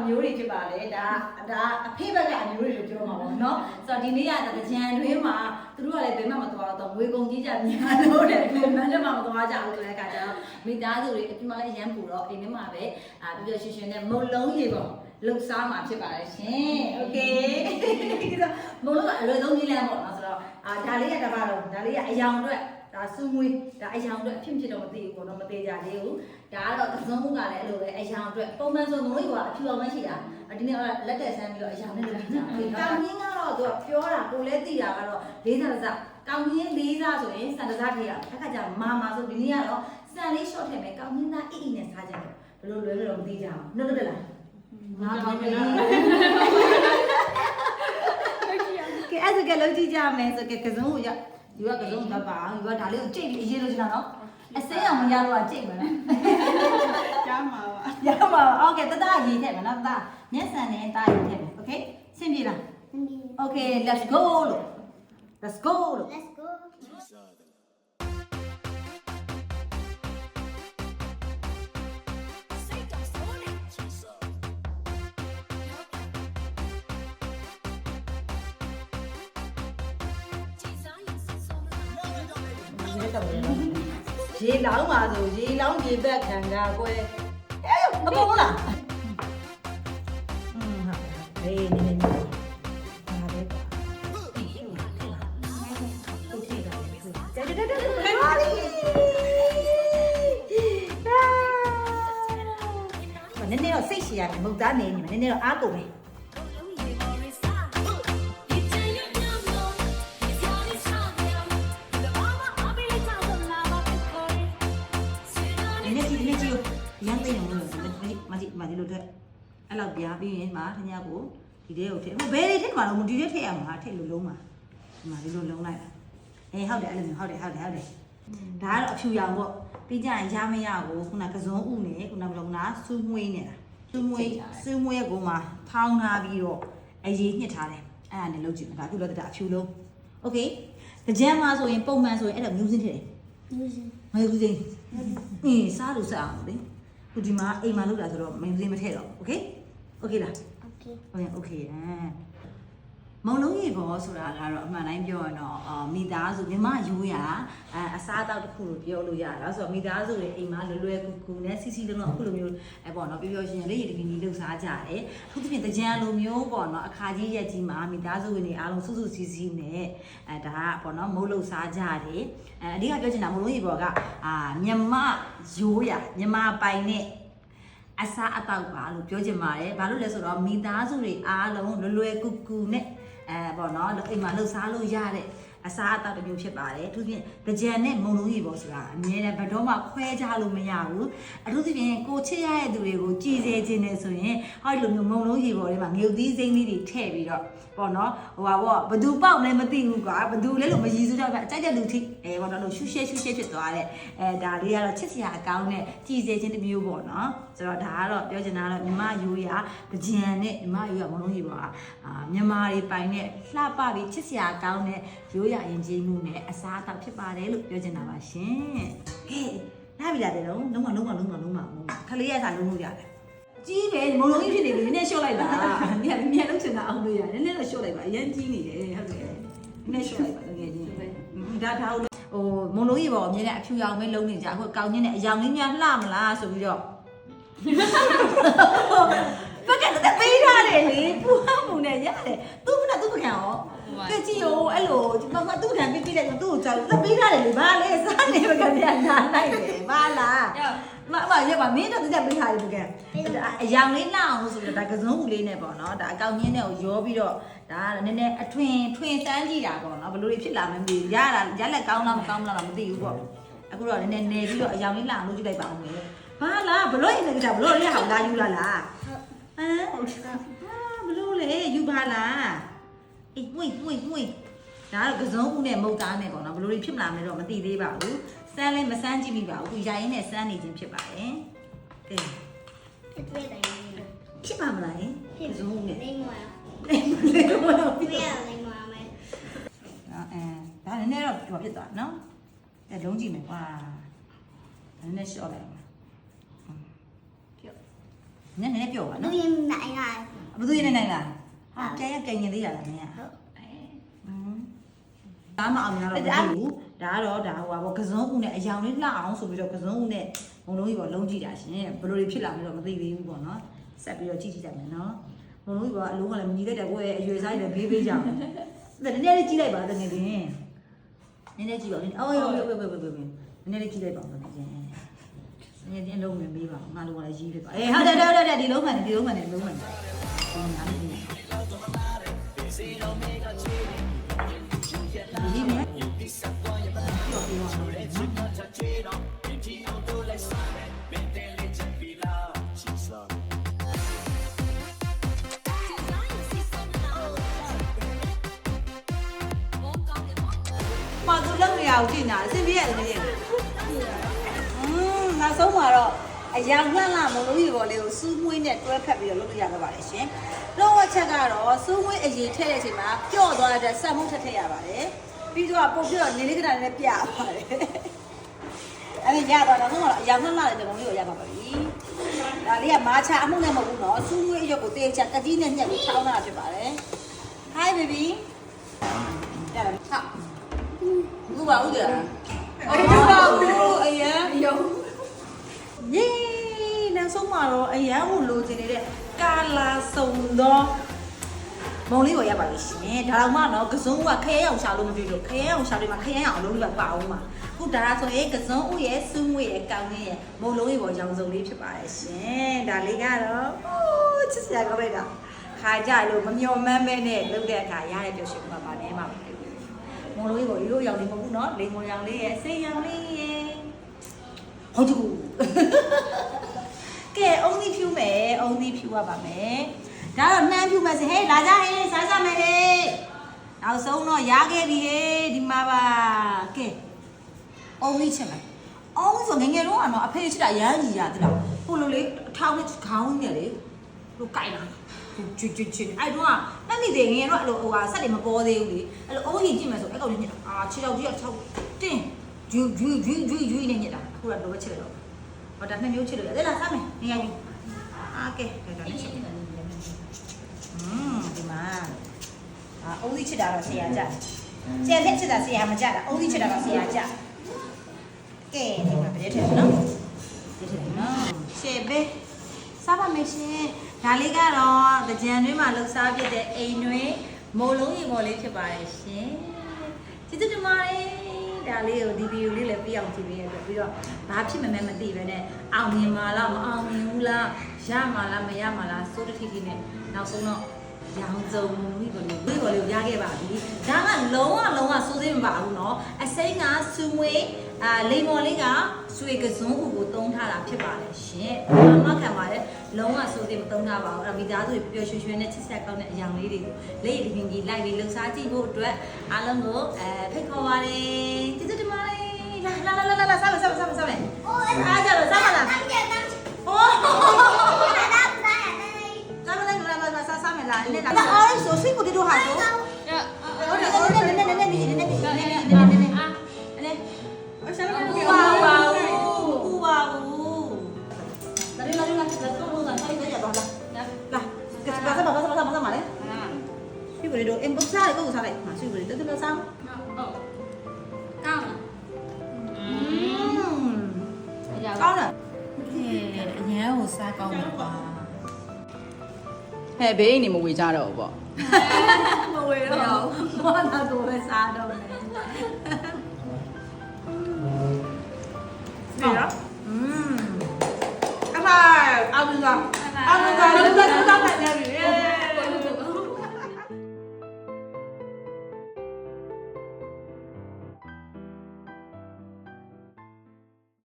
မျိုးတွေဖြစ်ပါလေဒါအဖေဘက်ကအမျိုးတွေလို့ပြောမှာပေါ့နော်ဆိုတော့ဒီနေ့ကတကြံတွင်းမှာသူတို့ကလည်းဘယ်မှမသွားတော့ငွေကုန်ကြီးကြများလို့တဲ့ဘယ်မှလည်းမသွားကြဘူးဆိုတဲ့အခါကျတော့မိသားစုတွေအပြင်မှာလည်းရမ်းပူတော့အိမ်ထဲမှာပဲပြပြရွှင်ရွှင်နဲ့မုံလုံးရေပေါ့လှုပ်ရှားမှာဖြစ်ပါတယ်ရှင်โอเคမုံလုံးကအလွယ်ဆုံးနည်းလမ်းပေါ့နော်ဆိုတော့ဒါလေးကတပါတော့ဒါလေးကအယောင်အတွက်ဒါစူးမွေးဒါအယောင်အတွက်အဖြစ်ဖြစ်တော့မသိဘူးပေါ့နော်မသေးကြသေးဘူးဒါကတော့ကစုံမှုကလည်းအဲ့လိုပဲအယောင်အတွက်ပုံမှန်ဆိုမလို့ကအဖြူအောင်မရှိတာဒီနေ့ကလက်တက်ဆန်းပြီးတော့အယောင်နဲ့လာကြတယ်တောင်ရင်းကတော့သူကပြောတာကိုလည်းသိတာကတော့လေးစားစားတောင်ရင်းလေးစားဆိုရင်စံတစားထည့်ရအခါကျမာဆိုဒီနေ့ကတော့စံလေး short ထည့်မယ်ကောင်းရင်းသားအိအိနဲ့စားကြတယ်ဘယ်လိုလွယ်လို့တော့မသိကြဘူးနှုတ်တက်လားငါကောင်းပြီကဲအဲ့ဒါကလုံးကြည့်ကြမယ်ဆိုကကစုံကိုယူကစုံတော့ပါယူကဒါလေးကိုကြိတ်ပြီးအရေးလို့ချင်တာနော်အစိမ်းအောင်မရတော့ကြိတ်မယ်နော်ရမှာပါရမှာโอเคတတရေးထည့်မယ်နော်တမျက်စံနဲ့တာရေးထည့်မယ်โอเคဆင်ပြေလားโอเค let's go လို့ let's go လို့ let's go ရေလောင်းပါဆိုရေလောင်းရေဘက်ခံတာကွယ်မပေါ်ဘူးလားဟုတ်ဟေးနေနေဟာပဲကွာဟုတ်ပြီတော့ဟာဒီနည်းနည်းတော့စိတ်ရှည်ရတယ်မဟုတ်သားနေနေနည်းနည်းတော့အားကုန်မယ်မဒီလိုတဲ့အဲ့လောက်ပြားပြီးရင်မှာတ냐ကိုဒီထဲကိုထည့်ဘယ်တွေထည့်မှာလို့ဒီထဲထည့်ရမှာထည့်လို့လုံးမှာဒီမှာဒီလိုလုံးလိုက်ဟုတ်တယ်အဲ့လိုမျိုးဟုတ်တယ်ဒါကတော့အဖြူရောင်ပေါ့ပြီးကြရင်ရမရကိုခုနကစုံဥနဲ့ခုနဘလုံးနာစူးမွေးနေတာစူးမွေးကိုမှထောင်းထားပြီးတော့အရေးညှစ်ထားတယ်အဲ့ဒါနဲ့လုပ်ကြည့်မယ်ဒါအခုလောတဲ့အဖြူလုံးโอเคကြမ်းမှာဆိုရင်ပုံမှန်ဆိုရင်အဲ့ဒါမျိုးစင်းထည့်တယ်မျိုးစင်းစားလို့စားအောင်လေဒီမှာအိမ်မှာလုပ်တာဆိုတော့မင်းစင်းမထည့်တော့โอเคโอเคလားโอเคမုံလုံးရေပေါ်ဆိုတာကတော့အမှန်တိုင်းပြောရတော့မိသားစုမြမရိုးရာအစားအသောက်တစ်ခုလို့ပြောလို့ရတယ်။ဆိုတော့မိသားစုတွေအိမ်မှာလွယ်ကူနဲ့စီလုံးတော့အခုလိုမျိုးပေါ့နော်ပြောရှင်လေးရည်တည်လှုပ်ရှားကြတယ်။အခုတစ်ပြင်တကြံလိုမျိုးပေါ့နော်အခါကြီးရက်ကြီးမှာမိသားစုဝင်တွေအားလုံးစုစည်းနဲ့ဒါကပေါ့နော်မုံလှုပ်ရှားကြတယ်။အဓိကပြောချင်တာမုံလုံးရေပေါ်ကမြမရိုးရာမြမပိုင်နဲ့အစားအသောက်ပါလို့ပြောချင်ပါတယ်။ဘာလို့လဲဆိုတော့မိသားစုတွေအားလုံးလွယ်ကူနဲ့ပေါ့နော်အိမ်မှာလှုပ်ရှားလို့ရတဲ့အစားအသောက်တစ်မျိုးဖြစ်ပါတယ်အထူးသဖြင့်ကြံနဲ့မုံလုံးရေပေါ်ဆိုတာအမြဲတမ်းဘယ်တော့မှခွဲခြားလို့မရဘူးအထူးသဖြင့်ကိုချစ်ရတဲ့သူတွေကိုကြည်စေခြင်းနဲ့ဆိုရင်ဟောဒီလိုမျိုးမုံလုံးရေပေါ်ထဲမှာငရုတ်သီးစိမ့်လေးတွေထည့်ပြီးတော့ပေါ့နော်ဘသူပေါက်လည်းမသိဘူးကွာဘသူလဲလို့မရည်စူးတော့ပဲအကြိုက်တဲ့လူထိပေါ့နော်လို့ရှုရှဲဖြစ်သွားတဲ့ဒါလေးကတော့ချစ်စရာအကောင်းနဲ့ကြည်စေခြင်းတစ်မျိုးပေါ့နော်ဆိုတော့ဒါကတော့ပြောချင်တာတော့မြမရိုးရာကြံနဲ့မြမရိုးရာမုံလုံးရေပေါ်ကမြန်မာတွေပိုင်နဲ့လှပပြီးချစ်စရာကောင်းတဲ့ရိုးရာရင်ကျေးမှုနဲ့အစားအသောက်ဖြစ်ပါတယ်လို့ပြောချင်တာပါရှင်ဟေးနားပြီလားတဲ့လုံးခလေးရစားလုံးလို့ရတယ်ကြီးပဲမုံလုံးကြီးဖြစ်နေပြီနည်းနည်းလျှော့လိုက်ပါမြန်လုံးချင်တာအောင်လို့ရတယ်နည်းနည်းတော့လျှော့လိုက်ပါအရင်ကြီးနေတယ်ဟုတ်တယ်နည်းနည်းလျှော့လိုက်ပါတကယ်ချင်းဒါမုံလုံးကြီးပေါ့အမြဲတမ်းအဖြူရောင်ပဲလုံးနေကြအခုကောင်းချင်းနဲ့အယောင်လေးများလှမလားဆိုပြီးတော့ဘက်ကတည်းကပေးထားတယ်လေပူဟမှုနဲ့ရတယ်သူ့မနဲ့သူ့ပကံရောကကြည့်ရောအဲ့လိုမသူ့ထံပြီးလိုက်တော့သူ့ကိုကြောက်လက်ပေးထားတယ်လေဘာလဲစားနေပကံပြလာလိုက်တယ်ဘာလားမရပါမင်းတို့တက်ပေးထားတယ်ပကံအယောင်လေးလှအောင်လို့ဆိုပြီးတော့ဒါကစုံဦးလေးနဲ့ပေါ့နော်ဒါအကောင့်ရင်းနဲ့ကိုရောပြီးတော့ဒါနည်းနည်းအထွင်စမ်းကြည့်တာပေါ့နော်ဘယ်လိုဖြစ်လာမလဲမသိဘူးရလက်ကောင်းလားမကောင်းလားတော့မသိဘူးပေါ့အခုတော့နည်းနည်းနေပြီးတော့အယောင်လေးလှအောင်လုပ်ကြည့်လိုက်ပါဦးမယ်ဘာလားဘလို့ရင်လည်းကြဘလို့လေးဟောင်းလာယူလာလားဘလို့လေယူပါလားအေးဝိဒါတော့ကစုံဦးနဲ့မုတ်သားနဲ့ပေါ့နော်ဘလို့ဖြစ်မလာမလဲတော့မသိသေးပါဘူးစမ်းလဲမစမ်းကြည့်မိပါဘူးသူရိုင်းနဲ့စမ်းနေခြင်းဖြစ်ပါတယ်ကဲဖြစ်ပါမလားကစုံဦးနဲ့လိမ့်မွာပြရလိမ့်မွာမယ်ဒါနည်းနည်းတော့ဖြစ်သွားနော်လုံးကြည့်မယ်ကွာနည်းနည်းရှော့လိုက် နည်းနည်းပြောပါ လူ နော် ရင်နိုင်လား ဘသူရနေနိုင်လားဟာကြဲရကင်ရင်သေးရလားမင်းကဒါမှအောင်များတော့မသိဘူးဒါကတော့ဒါဟိုပါဘောကစုံဦးနဲ့အယောင်လေးလှအောင်ဆိုပြီးတော့ကစုံဦးနဲ့ဘုံလုံးကြီးပေါ်လုံးကြည့်တာရှင်ဘယ်လိုတွေဖြစ်လာမလဲတော့မသိသေးဘူးပေါ့နော်ဆက်ပြီးတော့ကြည့်ကြည့်ကြမယ်နော်ဘုံလုံးကြီးပေါ်အလုံးကလည်းမညီတတ်တဲ့ကိုယ့်ရဲ့အရွယ်စားတွေဘေးဘေးကြအောင်ဒါနည်းနည်းလေးကြည့်လိုက်ပါတကယ်ချင်းနည်းနည်းကြည့်ပါဦးအော်ရောနည်းနည်းလေးကြည့်လိုက်ပါဦးတကယ်ချင်းနည်းနည်းအလုံးမမေးပါဘူးငါလုံးကလည်းရေးပြပါအေးဟုတ်တယ်ဒီလုံးမှန်ဒီလုံးမှန်ဒီနားလေးဒီနဲ့ပါသူလုံးနေရအောင်ကြည့်နေတာအဆင်ပြေရတယ်လေနောက်ဆုံးမှာတော့အယောင်လှလှမလို့ရေပေါ်လေးကိုစူးမွေးနဲ့တွဲဖက်ပြီးတော့လုပ်လို့ရပါပါတယ်ရှင်လောကချက်ကတော့စူးမွေးအရင်ထည့်တဲ့အချိန်မှာပျော့သွားတဲ့ဆက်မှုထည့်ရပါတယ်ပြီးတော့ပုံပြတော့နေလေးကတည်းကပြပါတယ်အဲ့ဒါရတော့တော့အယောင်လှလှတဲ့ပုံလေးကိုရပါပါပြီဒါလေးကမာချာအမှုနဲ့မဟုတ်ဘူးနော်စူးမွေးအရွက်ကိုတေးချက်ကကြီးနဲ့ညက်ပြီးထောင်းတာဖြစ်ပါတယ် Hi baby ရတယ်ဟာဘူးပါဦးကြအဲ့ဒါပါဦးအရင်ယုံယေးနောက်ဆုံးမှာတော့အရန်ကိုလိုချင်နေတဲ့ကာလာစုံသောမုံလေးကိုရပါလိမ့်ရှင်ဒါတော့မှတော့ကစုံကခရဲအောင်ရှာလို့မတွေ့လို့ခရဲအောင်ရှာလို့မှခရဲအောင်အလုံးလေးပါအောင်မှာခုဒါဆိုရင်ကစုံဦးရဲ့စူးမွေရဲ့ကောင်းလေးရဲ့မုံလုံးလေးပေါ်ရောင်စုံလေးဖြစ်ပါတယ်ရှင်ဒါလေးကတော့ချစ်စရာကောင်းလိုက်တာခါကြလို့မမျော်မှန်းမဲနဲ့လုပ်တဲ့အခါရတဲ့ပျော်ရွှင်မှုပါနေမှာပဲမုံလုံးလေးကိုရိုးရောင်လေးမဟုတ်ဘူးနော်လိမ်မုံရောင်လေးရဲ့စိတ်ရောင်လေးရဲ့ဟုတ်တူကဲအုံးသီးဖြူမယ်အုံးသီးဖြူရပါမယ်ဒါတော့နှမ်းဖြူမယ်ဆိုဟေးလာကြဟေးစားကြမယ်ဟေးနောက်ဆုံးတော့ရခဲ့ပြီဟေးဒီမှာပါကဲအုံးသီးချက်မယ်အုံးဆိုငယ်ငယ်တော့ကတော့အဖေချစ်တာရမ်းကြီးရသလားဟိုလိုလေအထောင်းနဲ့ခေါင်းနဲ့လေလိုကြိုက်လာချွတ်အဲ့တော့နှက်မိသေးငယ်တော့အဲ့လိုဟိုဟာဆက်တွေမပေါ်သေးဘူးလေအဲ့လိုအုံးကြီးကြည့်မယ်ဆိုအဲ့ကောင်ကြီးညက်အာခြေထောက်ကြီးကတင်းဂျူနဲ့ညက်တာအခုကတော့လိုချစ်တယ်တော့ဟောဒါနှစ်မျိုးချစ်လို့ရတယ်လားစားမယ်နေရာယူအာကဲဒါလည်းချစ်တယ်ဒီမှာအုံးသီးချစ်တာတော့ဆရာကြကျန်တဲ့ချစ်တာဆရာမကြတာအုံးသီးချစ်တာတော့ဆရာကြကဲဒီမှာပြည့်ထည့်နော်ပြည့်ထည့်နော်ရှေ့ပဲစားပါမယ်ရှင်ဒါလေးကတော့ကြံတွင်းမှာလှုပ်ရှားပြတဲ့အိမ်တွင်မိုးလုံးရေပေါ်လေးဖြစ်ပါတယ်ရှင်ကျေးဇူးတင်ပါတယ်ဒါလေးကိုဒီဗီဒီယိုလေးလည်းပြအောင်ကြည့်ပေးရအတွက်ပြီးတော့ဘာဖြစ်မှမသိပဲနဲ့အောင်မြင်မှာလားမအောင်မြင်ဘူးလားရမှာလားမရမှာလားစိုးတတိတိနဲ့နောက်ဆုံးတော့ရောင်စုံဝိပေါ်လေးကိုရခဲ့ပါပြီဒါကလုံးဝစိုးစိမ့်မပါဘူးเนาะအစိမ်းကစူမွေလိမ်မော်လေးကဆွေကစုံဥကိုတုံးထားတာဖြစ်ပါတယ်ရှင်မခံပါတယ်လုံးဝစိုးစိမ့်မတုံးထားပါဘူးအဲ့မိသားစုပျော်ရွှင်ရွှင်နဲ့ချစ်ဆက်ကောင်းတဲ့အရာလေးတွေကိုလက်ရည်ပြင်ကြီးလိုက်ပြီးလှူစားကြည့်ဖို့အတွက်အားလုံးကိုဖိတ်ခေါ်ပါတယ်ကျေးဇူးတင်ပါတယ်လာစားမယ်အားကြတော့စားမလားအိုးစားမလားစားမယ်လားနည်းလာအော်ဆိုဆွေးကိုတို့ဟာဆိုနည်းဆွေးကိုတို့အင်ပုစားကိုစားလိုက်မှာဆွေးကိုတို့တော်စားဟုတ်ကောင်းကောင်းလားအញ្ញမ်းကိုစားကောင်းမှာပါ ဟဲ့ဘေးအိမ်နေမဝေကြတော့ဘူးပေါ့ မဝေတော့ဘာသာကိုပဲစားတော့မယ်ဒီရောအမအောင်ပြီလားအောင်ပြီလားလည်းစားမယ်လည်း